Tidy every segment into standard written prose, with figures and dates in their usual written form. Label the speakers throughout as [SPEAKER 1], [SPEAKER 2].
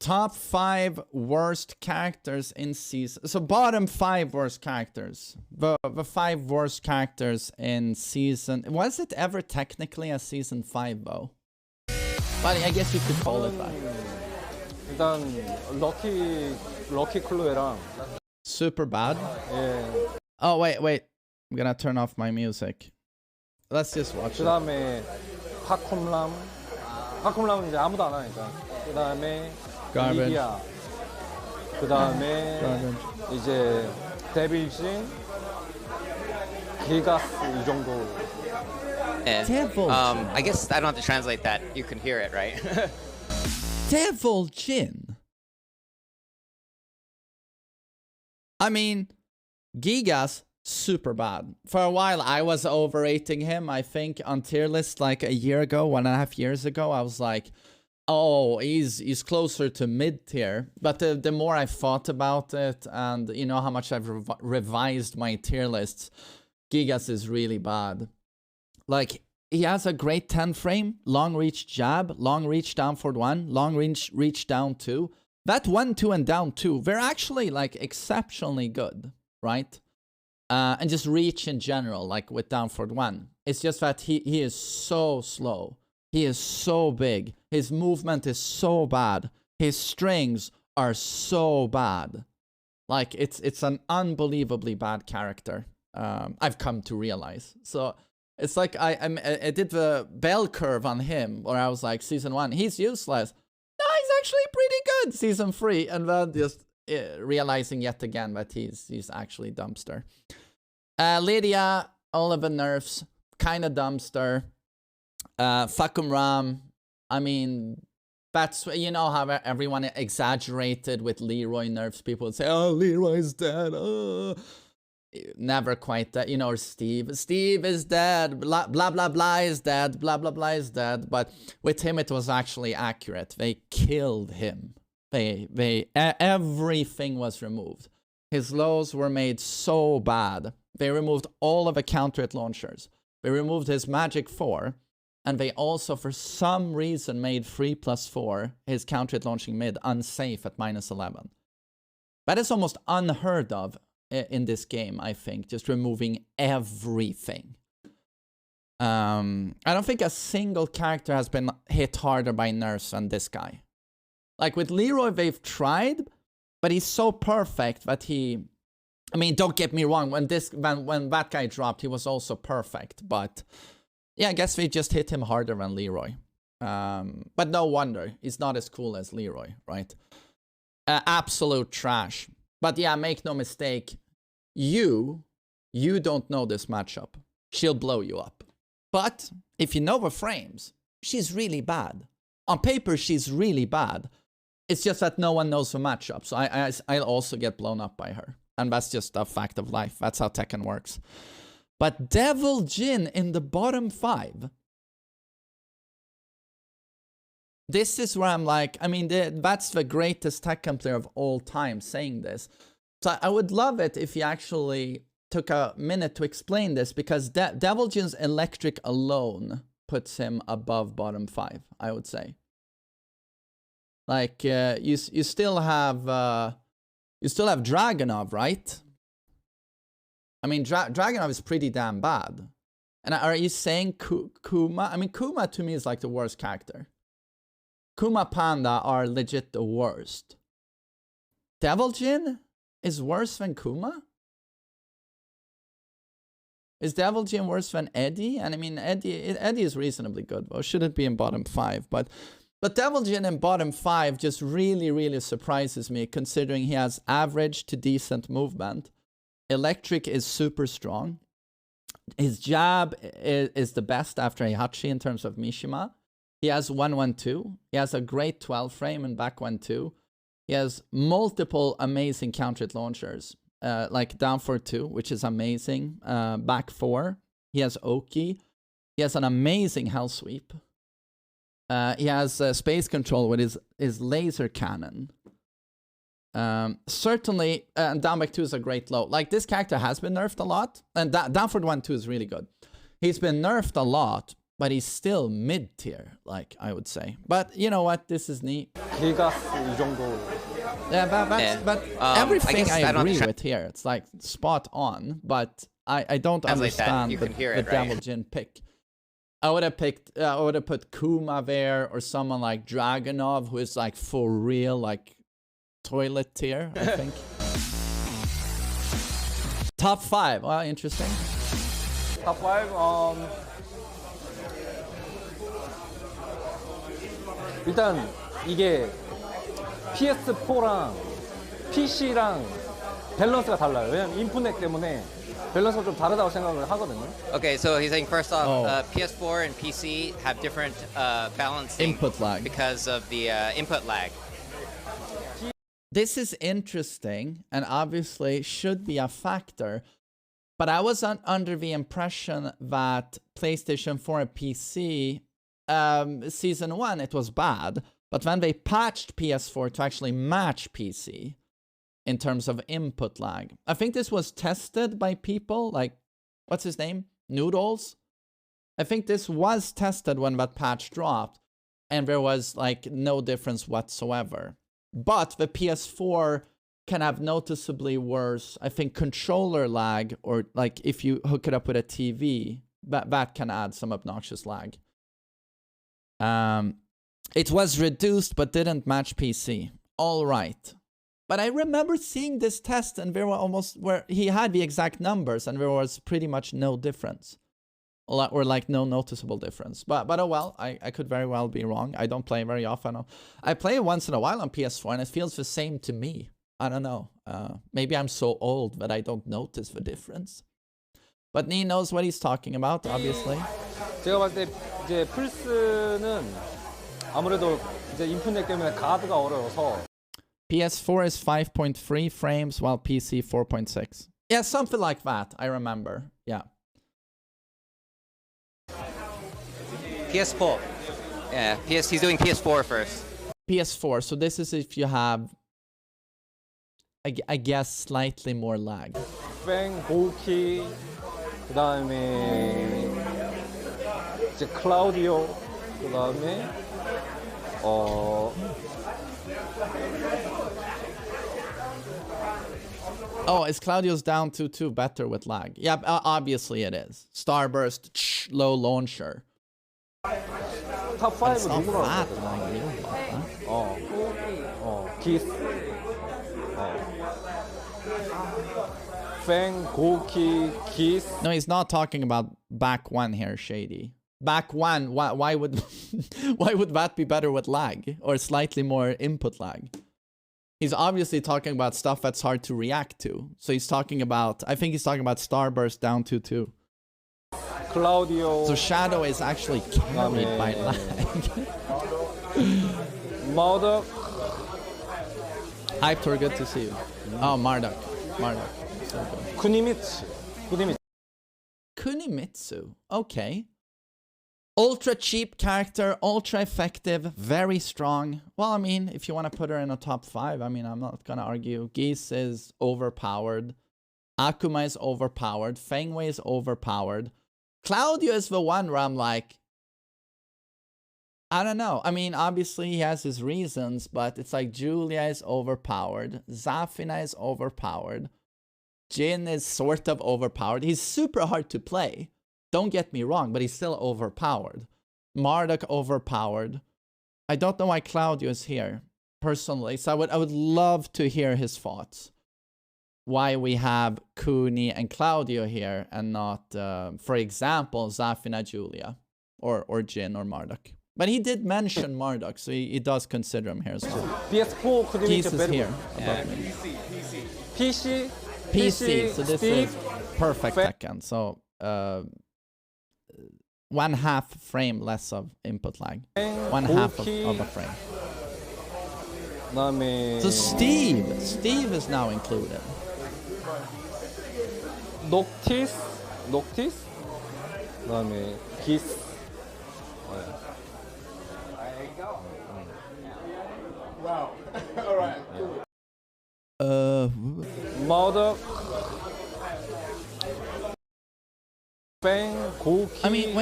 [SPEAKER 1] Top 5 worst characters in season. So bottom 5 worst characters. The 5 worst characters in season. Was it ever technically a season 5 though? But I guess you could call it that.
[SPEAKER 2] 일단 럭키 클로에랑
[SPEAKER 1] Super bad.
[SPEAKER 2] 예.
[SPEAKER 1] Oh wait. I'm gonna turn off my music. Let's just watch it.
[SPEAKER 2] 그다음에 팝콤람은 이제 아무도 안 하니까. 그다음에
[SPEAKER 1] Garbage.
[SPEAKER 2] 리디아. 그다음에 이제 데빌진, 길가스 이 정도.
[SPEAKER 1] Devil
[SPEAKER 3] I guess I don't have to translate that. You can hear it, right?
[SPEAKER 1] Devil Jin. I mean, Gigas, super bad. For a while, I was overrating him. I think on tier list like a year ago, 1.5 years ago, I was like, oh, he's closer to mid tier. But the more I thought about it, and you know how much I've revised my tier lists, Gigas is really bad. Like, he has a great 10 frame, long reach jab, long reach down forward 1, long reach down 2. That 1, 2, and down 2, they're actually like exceptionally good, right? And just reach in general, like with down forward 1. It's just that he is so slow. He is so big. His movement is so bad. His strings are so bad. Like, it's an unbelievably bad character. I've come to realize. So it's like I did the bell curve on him, where I was like, season 1, he's useless. No, he's actually pretty good. Season 3, and then just realizing yet again that he's actually dumpster. Lydia, all of the nerfs, kind of dumpster. Fuckum Ram, I mean, that's, you know how everyone exaggerated with Leroy nerfs. People would say, oh, Leroy's dead. Oh. Never quite that, you know, or Steve is dead, blah blah blah is dead, blah blah blah is dead. But with him it was actually accurate. They killed him. Everything was removed. His lows were made so bad. They removed all of the counter hit launchers. They removed his magic 4, and they also for some reason made 3+4, his counter hit launching mid, unsafe at -11. That is almost unheard of in this game, I think, just removing everything. I don't think a single character has been hit harder by nerfs than this guy. Like with Leroy, they've tried, but he's so perfect that he... I mean, don't get me wrong, when that guy dropped, he was also perfect, but yeah, I guess they just hit him harder than Leroy. But no wonder, he's not as cool as Leroy, right? Absolute trash. But yeah, make no mistake, you don't know this matchup. She'll blow you up. But if you know the frames, she's really bad. On paper, she's really bad. It's just that no one knows the matchup. So I'll also get blown up by her. And that's just a fact of life. That's how Tekken works. But Devil Jin in the bottom 5. This is where I'm like, I mean, that's the greatest Tekken player of all time saying this. So I would love it if he actually took a minute to explain this, because Devil Jin's electric alone puts him above bottom 5, I would say. Like, you still have Dragunov, right? I mean, Dragunov is pretty damn bad. And are you saying Kuma? I mean, Kuma to me is like the worst character. Kuma Panda are legit the worst. Devil Jin is worse than Kuma? Is Devil Jin worse than Eddie? And I mean, Eddie is reasonably good, though. Shouldn't be in bottom 5. But Devil Jin in bottom 5 just really, really surprises me, considering he has average to decent movement. Electric is super strong. His jab is the best after Heihachi in terms of Mishima. He has 1-1-2. He has a great 12 frame and back 1-2. He has multiple amazing counter hit launchers, like down for 2, which is amazing. Back 4. He has Oki. He has an amazing hell sweep. He has space control with his laser cannon. Certainly, down back 2 is a great low. Like, this character has been nerfed a lot, and down for 1-2 is really good. He's been nerfed a lot, but he's still mid-tier, like I would say. But you know what? This is neat.
[SPEAKER 2] 기가스 이 정도.
[SPEAKER 1] Yeah, but everything I agree with here. It's like spot on, but I don't understand the Devil Jin pick. I would have put Kuma there or someone like Dragunov, who is like for real, like toilet tier, I think. Top 5. Well, interesting.
[SPEAKER 2] Top 5. 일단 이게 PS4랑 PC랑 밸런스가 달라요. 왜냐면 인풋렉 때문에 밸런스가 좀 다르다고 생각을 하거든요.
[SPEAKER 3] Okay, so he's saying first off, PS4 and PC have different balancing
[SPEAKER 1] Input lag.
[SPEAKER 3] because of the input lag.
[SPEAKER 1] This is interesting and obviously should be a factor, but I was under the impression that PlayStation 4 and PC, Season 1, it was bad, but when they patched PS4 to actually match PC in terms of input lag, I think this was tested by people like, what's his name? Noodles? I think this was tested when that patch dropped, and there was like no difference whatsoever. But the PS4 can have noticeably worse, I think, controller lag, or like if you hook it up with a TV, that can add some obnoxious lag. It was reduced but didn't match PC. All right. But I remember seeing this test and there were almost where he had the exact numbers and there was pretty much no difference. Or like no noticeable difference. But oh well, I could very well be wrong. I don't play very often. I play once in a while on PS4 and it feels the same to me. I don't know. Maybe I'm so old that I don't notice the difference. But Nee knows what he's talking about, obviously.
[SPEAKER 2] 제가 봤을 때 이제 플스는 아무래도 이제 인풋렉 때문에 가드가 어려워서
[SPEAKER 1] PS4 is 5.3 frames while PC 4.6. Yeah, something like that. I remember. Yeah.
[SPEAKER 3] PS4. Yeah, he's doing PS4 first.
[SPEAKER 1] PS4. So this is if you have, I guess, slightly more lag.
[SPEAKER 2] 뱅, 고우키, 그 다음에 이제 클라우디오, 그 다음에
[SPEAKER 1] Oh, is Claudio's down 2-2 better with lag? Yeah, obviously it is. Starburst, low launcher.
[SPEAKER 2] 탑 5
[SPEAKER 1] It's not
[SPEAKER 2] 누구라고
[SPEAKER 1] that
[SPEAKER 2] 했거든?
[SPEAKER 1] lag.
[SPEAKER 2] 기스, 뱅, 고우키, 기스.
[SPEAKER 1] No, he's not talking about back one here, Shady. Back one, why would why would that be better with lag or slightly more input lag? He's obviously talking about stuff that's hard to react to. So he's talking about, I think he's talking about Starburst down 2-2.
[SPEAKER 2] 클라우디오.
[SPEAKER 1] So Shadow is actually carried by lag.
[SPEAKER 2] 마우더.
[SPEAKER 1] Hyped, good to see you. Oh, Marduk. So good.
[SPEAKER 2] 쿠니미츠.
[SPEAKER 1] Kunimitsu. Okay. Ultra cheap character, ultra effective, very strong. Well, I mean, if you want to put her in a top 5, I mean, I'm not going to argue. Geese is overpowered. Akuma is overpowered. Feng Wei is overpowered. Claudio is the one where I'm like, I don't know. I mean, obviously he has his reasons, but it's like Julia is overpowered. Zafina is overpowered. Jin is sort of overpowered. He's super hard to play. Don't get me wrong, but he's still overpowered. Marduk overpowered. I don't know why Claudio is here, personally. So I would love to hear his thoughts. Why we have Kuni and Claudio here and not, for example, Zafina, Julia, or Jin or Marduk. But he did mention Marduk, so he does consider him here as well.
[SPEAKER 2] PS4 쿠니미츠
[SPEAKER 1] Geese is
[SPEAKER 2] 빼고.
[SPEAKER 1] here. PC. So this is perfect Tekken. So 1/2 frame less of input lag. 1/2 of a frame. So Steve is now included.
[SPEAKER 2] 녹티스. 그다음에 기스.
[SPEAKER 4] Wow. All right.
[SPEAKER 2] 마우더. 뱅, 고우키.
[SPEAKER 1] I mean,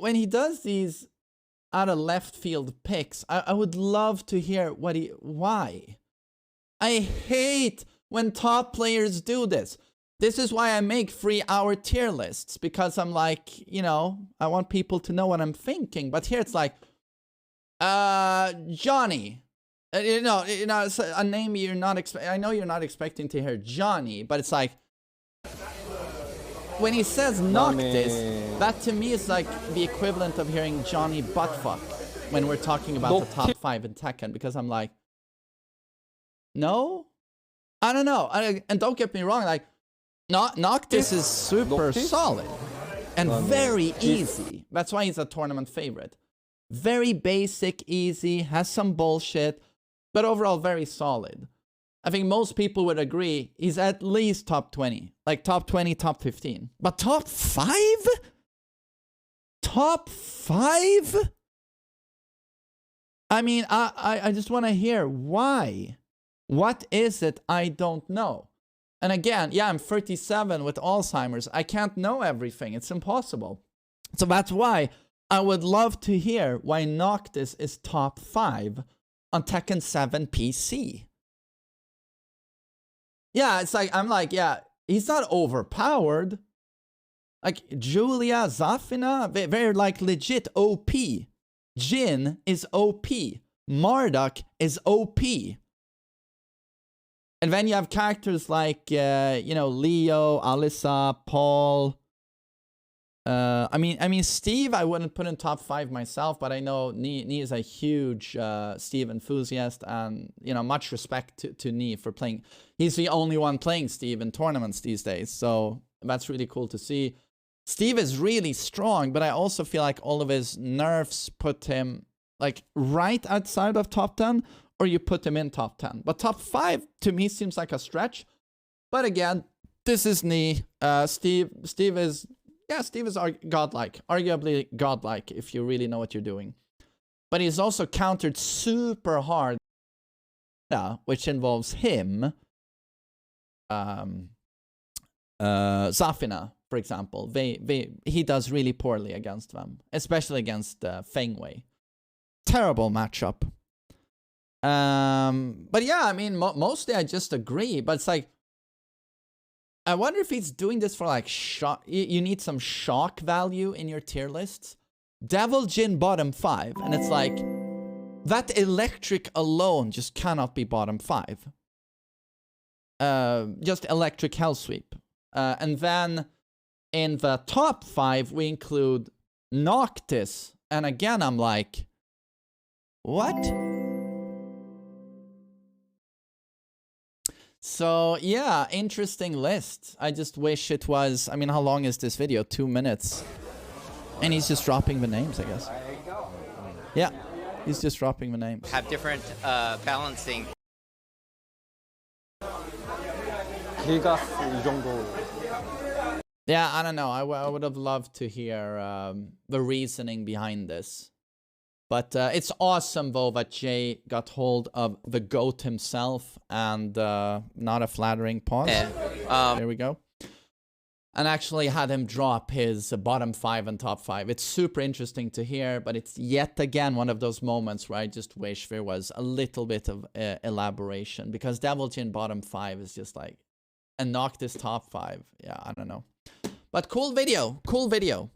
[SPEAKER 1] when he does these out of left field picks, I would love to hear why. I hate when top players do this. This is why I make 3-hour tier lists, because I'm like, you know, I want people to know what I'm thinking. But here it's like, Johnny. You know, it's a name you're not I know you're not expecting to hear Johnny, but it's like, when he says Noctis, that to me is like the equivalent of hearing Johnny Buttfuck when we're talking about the top 5 in Tekken, because I'm like, no? I don't know. And don't get me wrong, like, Noctis is super solid and very easy. That's why he's a tournament favorite. Very basic, easy, has some bullshit, but overall very solid. I think most people would agree he's at least top 20. Like top 20, top 15. But top 5? Top 5? I mean, I just want to hear why. What is it I don't know? And again, yeah, I'm 37 with Alzheimer's. I can't know everything. It's impossible. So that's why I would love to hear why Noctis is top 5 on Tekken 7 PC. Yeah, it's like, I'm like, yeah, he's not overpowered. Like, Julia, Zafina, they're like legit OP. Jin is OP. Marduk is OP. And then you have characters like, you know, Leo, Alyssa, Paul. I mean, Steve, I wouldn't put in top 5 myself, but I know Nee is a huge Steve enthusiast, and, you know, much respect to Nee for playing. He's the only one playing Steve in tournaments these days, so that's really cool to see. Steve is really strong, but I also feel like all of his nerfs put him, like, right outside of top 10, or you put him in top 10. But top 5, to me, seems like a stretch. But again, this is Nee. Steve is... Yeah, Steve is godlike. Arguably godlike, if you really know what you're doing. But he's also countered super hard, which involves him, Zafina, for example. He does really poorly against them, especially against Feng Wei. Terrible matchup. But yeah, I mean, mostly I just agree. But it's like, I wonder if he's doing this for like shock. You need some shock value in your tier lists. Devil Jin bottom 5, and it's like that electric alone just cannot be bottom 5. Just electric hell sweep. And then in the top 5 we include Noctis, and again I'm like, what? So, yeah, interesting list. I just wish it was... I mean, how long is this video? 2 minutes. And he's just dropping the names, I guess. Yeah, he's just dropping the names.
[SPEAKER 3] Have different balancing.
[SPEAKER 1] Yeah, I don't know. I would have loved to hear the reasoning behind this. But it's awesome, though, that Jay got hold of the GOAT himself, and not a flattering pause. There we go. And actually had him drop his bottom 5 and top 5. It's super interesting to hear, but it's yet again one of those moments where I just wish there was a little bit of elaboration. Because Devil Jin bottom 5 is just like, and Noctis top 5. Yeah, I don't know. But cool video. Cool video.